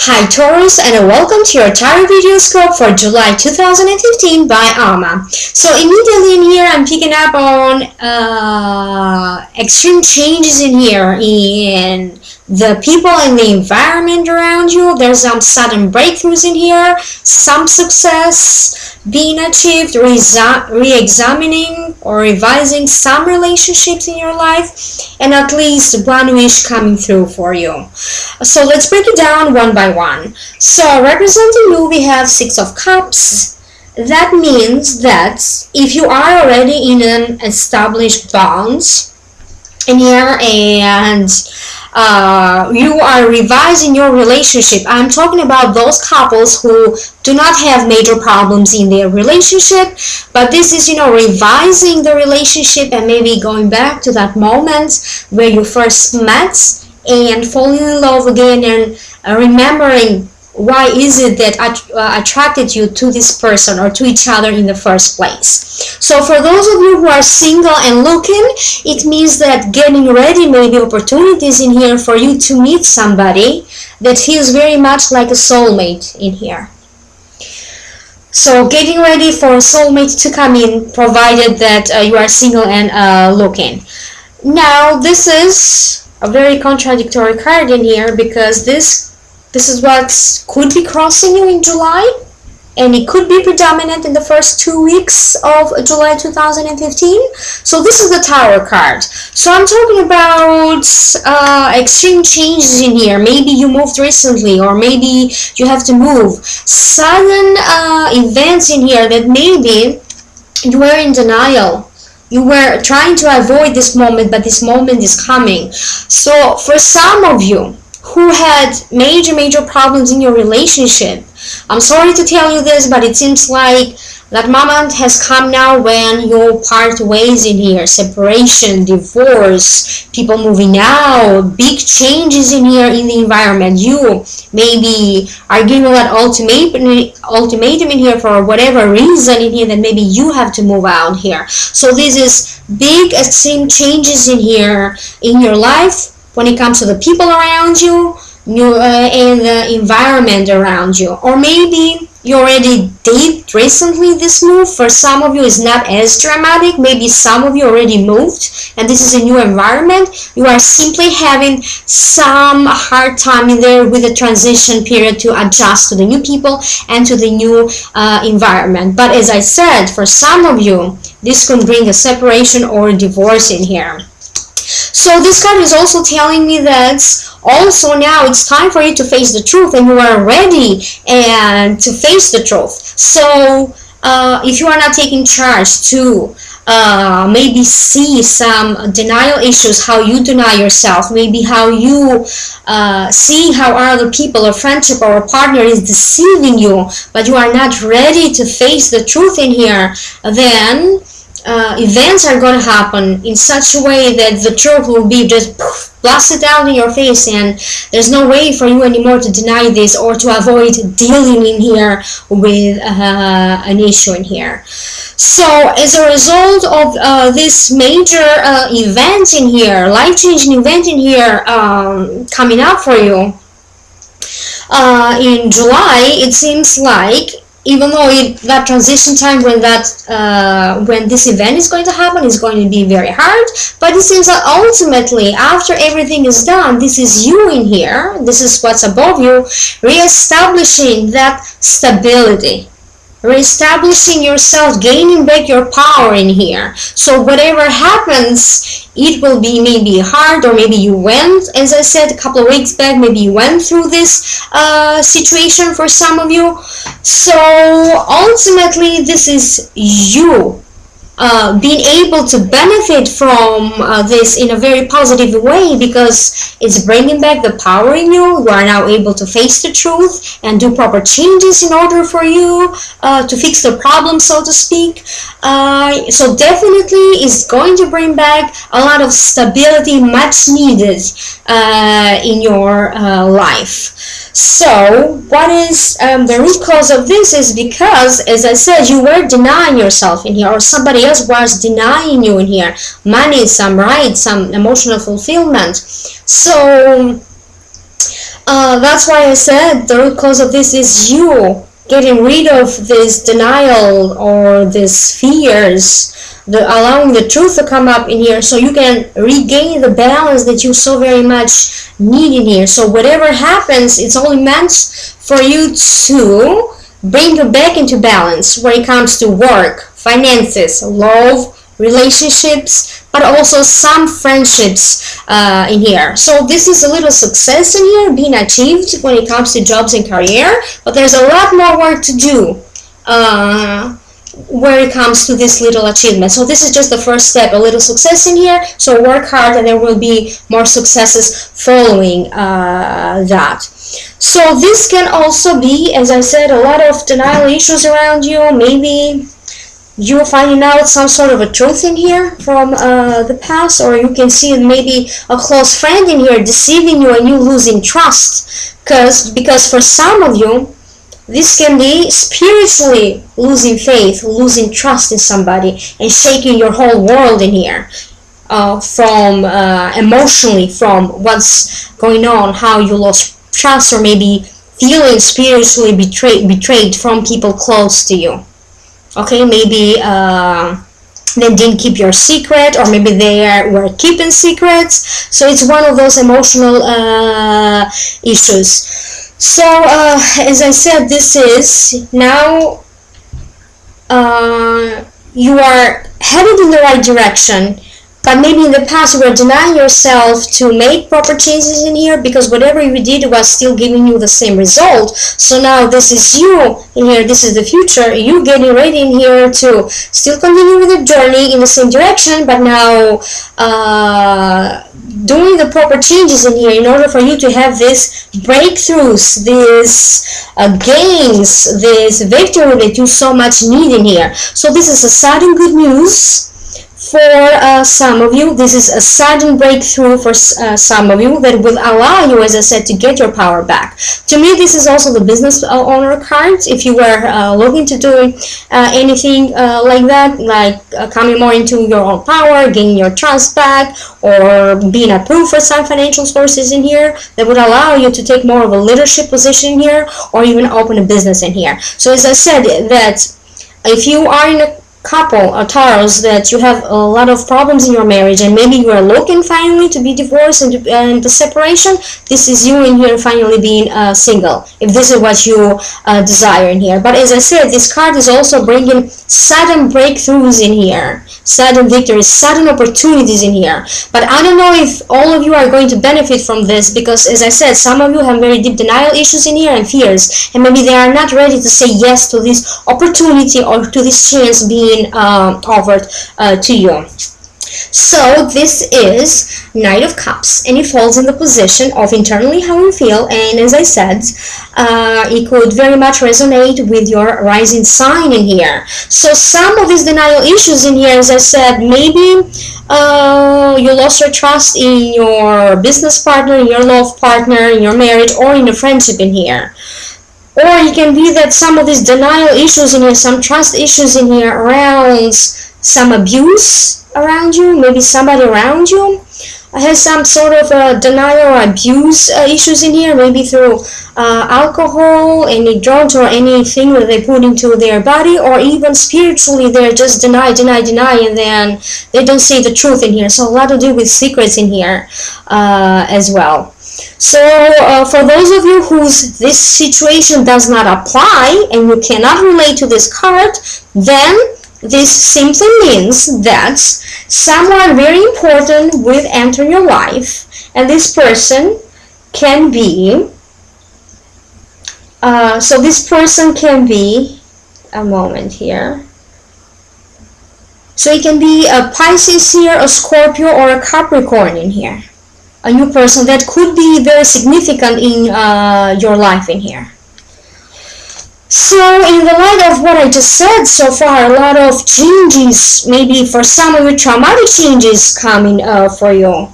Hi Taurus, and welcome to your TarotVideoScope for July 2015 by Alma. So immediately in here I'm picking up on extreme changes in here in the people and the environment around you. There's some sudden breakthroughs in here, some success being achieved, re-examining or revising some relationships in your life, and at least one wish coming through for you. So let's break it down one by one. So representing you, we have Six of Cups. That means that if you are already in an established bond in here and you are revising your relationship, I'm talking about those couples who do not have major problems in their relationship, but this is, revising the relationship and maybe going back to that moment where you first met and falling in love again and remembering why is it that attracted you to this person or to each other in the first place. So for those of you who are single and looking, it means that getting ready, maybe opportunities in here for you to meet somebody that feels very much like a soulmate in here. So getting ready for a soulmate to come in, provided that you are single and looking. Now this is a very contradictory card in here, because this is what could be crossing you in July, and it could be predominant in the first 2 weeks of July 2015. So this is the Tower card. So I'm talking about extreme changes in here. Maybe you moved recently, or maybe you have to move. Sudden events in here that maybe you were in denial. You were trying to avoid this moment, but this moment is coming. So for some of you who had major problems in your relationship, I'm sorry to tell you this, but it seems like that moment has come now when you part ways in here. Separation, divorce, people moving out, big changes in here in the environment. You maybe are giving that ultimatum in here for whatever reason in here, that maybe you have to move out here. So this is big extreme changes in here in your life when it comes to the people around you, and the environment around you. Or maybe you already did recently this move. For some of you it's not as dramatic. Maybe some of you already moved and this is a new environment. You are simply having some hard time in there with the transition period to adjust to the new people and to the new environment. But as I said, for some of you this can bring a separation or a divorce in here. So this card is also telling me that also now it's time for you to face the truth, and you are ready and to face the truth. So if you are not taking charge to maybe see some denial issues, how you deny yourself, maybe how you see how other people, a friendship or a partner is deceiving you, but you are not ready to face the truth in here, then events are going to happen in such a way that the truth will be just blasted out in your face, and there's no way for you anymore to deny this or to avoid dealing in here with an issue in here. So as a result of this major event in here, life-changing event in here coming up for you in July, it seems like, even though that transition time when this event is going to happen is going to be very hard, but it seems that ultimately after everything is done, this is you in here, this is what's above you, reestablishing that stability, reestablishing yourself, gaining back your power in here. So whatever happens, it will be maybe hard, or maybe you went, as I said a couple of weeks back, maybe you went through this situation for some of you. So ultimately this is you being able to benefit from this in a very positive way, because it's bringing back the power in you. You are now able to face the truth and do proper changes in order for you to fix the problem, so to speak. So definitely it's going to bring back a lot of stability, much needed in your life. So what is the root cause of this is because, as I said, you were denying yourself in here, or somebody else was denying you in here. Money, some rights, some emotional fulfillment. So That's why I said the root cause of this is you getting rid of this denial or these fears, allowing the truth to come up in here so you can regain the balance that you so very much need in here. So whatever happens, it's only meant for you to bring you back into balance when it comes to work, finances, love, relationships, but also some friendships in here. So this is a little success in here being achieved when it comes to jobs and career, but there's a lot more work to do where it comes to this little achievement. So this is just the first step, a little success in here. So work hard and there will be more successes following that. So this can also be, as I said, a lot of denial issues around you. Maybe you're finding out some sort of a truth in here from the past, or you can see maybe a close friend in here deceiving you and you losing trust. Because for some of you, this can be spiritually losing faith, losing trust in somebody, and shaking your whole world in here. From emotionally, from what's going on, how you lost trust, or maybe feeling spiritually betrayed from people close to you. Okay, maybe they didn't keep your secret, or maybe they were keeping secrets. So it's one of those emotional issues. So as I said, this is now you are headed in the right direction. But maybe in the past you were denying yourself to make proper changes in here because whatever you did was still giving you the same result. So now this is you in here, this is the future, you getting ready in here to still continue with the journey in the same direction, but now doing the proper changes in here in order for you to have these breakthroughs, these gains, this victory that you so much need in here. So this is a sudden good news. For some of you, this is a sudden breakthrough for some of you that will allow you, as I said, to get your power back. To me, this is also the business owner card. If you were looking to do anything like that, like coming more into your own power, gaining your trust back, or being approved for some financial sources in here, that would allow you to take more of a leadership position here, or even open a business in here. So as I said, that if you are in a couple, a Taurus, that you have a lot of problems in your marriage and maybe you are looking finally to be divorced and the separation, this is you in here finally being single, if this is what you desire in here. But as I said, this card is also bringing sudden breakthroughs in here, sudden victories, sudden opportunities in here. But I don't know if all of you are going to benefit from this, because as I said, some of you have very deep denial issues in here and fears, and maybe they are not ready to say yes to this opportunity or to this chance being offered to you. So this is Knight of Cups, and it falls in the position of internally how you feel, and as I said, it could very much resonate with your rising sign in here. So some of these denial issues in here, as I said, maybe you lost your trust in your business partner, in your love partner, in your marriage, or in a friendship in here. Or it can be that some of these denial issues in here, some trust issues in here around some abuse around you, maybe somebody around you has some sort of denial or abuse issues in here, maybe through alcohol, any drugs, or anything that they put into their body, or even spiritually they're just deny, and then they don't say the truth in here. So a lot to do with secrets in here as well. So for those of you whose this situation does not apply and you cannot relate to this card, then this simply means that someone very important will enter your life, and this person can be so this person can be a moment here. So it can be a Pisces here, a Scorpio, or a Capricorn in here. A new person that could be very significant in your life in here. So in the light of what I just said so far, a lot of changes, maybe for some of you traumatic changes coming for you.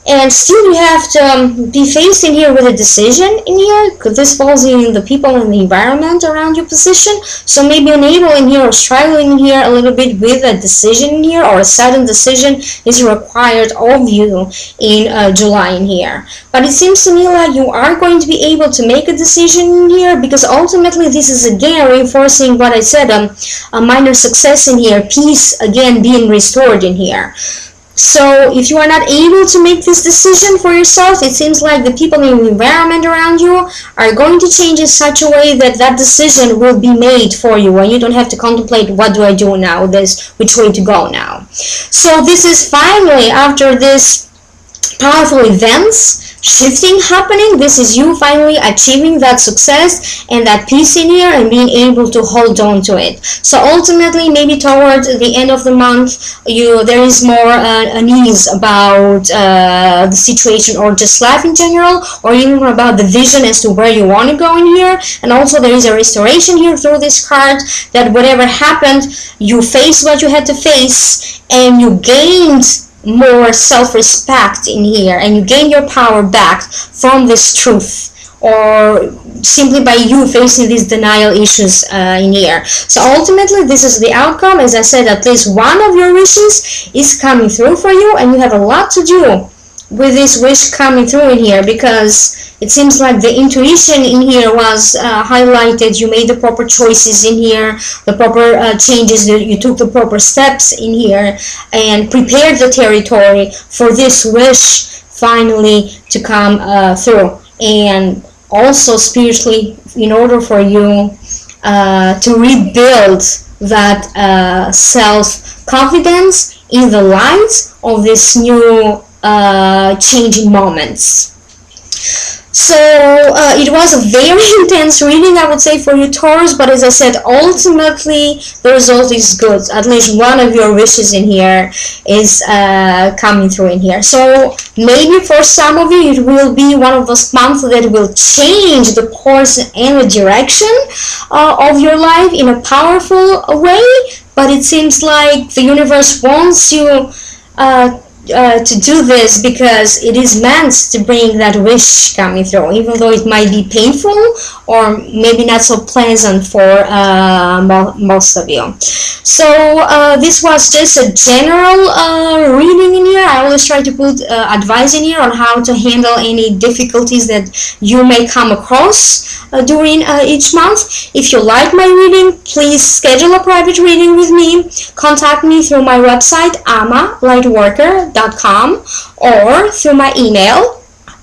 and still you have to be faced in here with a decision in here, because this falls in the people and the environment around your position. So maybe unable in here or struggling in here a little bit with a decision in here, or a sudden decision is required of you in July in here. But it seems to me like you are going to be able to make a decision in here, because ultimately this is again reinforcing what I said, a minor success in here, peace again being restored in here. So if you are not able to make this decision for yourself, it seems like the people in the environment around you are going to change in such a way that that decision will be made for you, and you don't have to contemplate, what do I do now, which way to go now. So this is finally, after this powerful events shifting happening, this is you finally achieving that success and that peace in here and being able to hold on to it. So ultimately, maybe towards the end of the month, there is more unease about the situation, or just life in general, or even about the vision as to where you want to go in here. And also there is a restoration here through this card, that whatever happened, you faced what you had to face, and you gained more self-respect in here, and you gain your power back from this truth, or simply by you facing these denial issues in here. So ultimately this is the outcome. As I said, at least one of your wishes is coming through for you, and you have a lot to do with this wish coming through in here, because it seems like the intuition in here was highlighted. You made the proper choices in here, the proper changes, you took the proper steps in here, and prepared the territory for this wish finally to come through. And also spiritually, in order for you to rebuild that self-confidence in the light of this new changing moments. So it was a very intense reading, I would say, for you, Taurus, but as I said, ultimately the result is good. At least one of your wishes in here is coming through in here. So maybe for some of you it will be one of those months that will change the course and the direction of your life in a powerful way, but it seems like the universe wants you to do this, because it is meant to bring that wish coming through, even though it might be painful or maybe not so pleasant for most of you. So this was just a general reading in here. I always try to put advice in here on how to handle any difficulties that you may come across during each month. If you like my reading, please schedule a private reading with me. Contact me through my website, amalightworker.com, or through my email,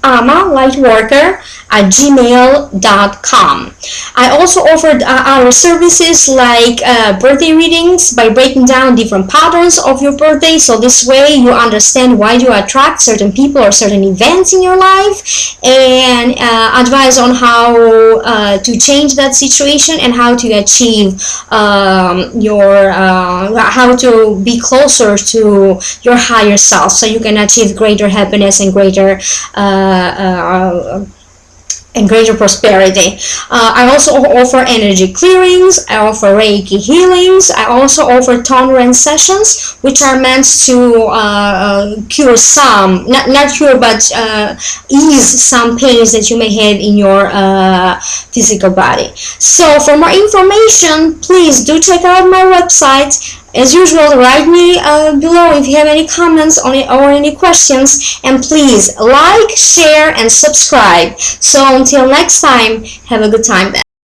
amalightworker@gmail.com. I also offered other services like birthday readings, by breaking down different patterns of your birthday, so this way you understand why you attract certain people or certain events in your life, and advice on how to change that situation and how to achieve how to be closer to your higher self, so you can achieve greater happiness and greater prosperity. I also offer energy clearings, I offer Reiki healings, I also offer tolerance sessions, which are meant to cure some, not cure, but ease some pains that you may have in your physical body. So for more information, please do check out my website. As usual, write me below if you have any comments on it or any questions, and please like, share, and subscribe. So until next time, have a good time then.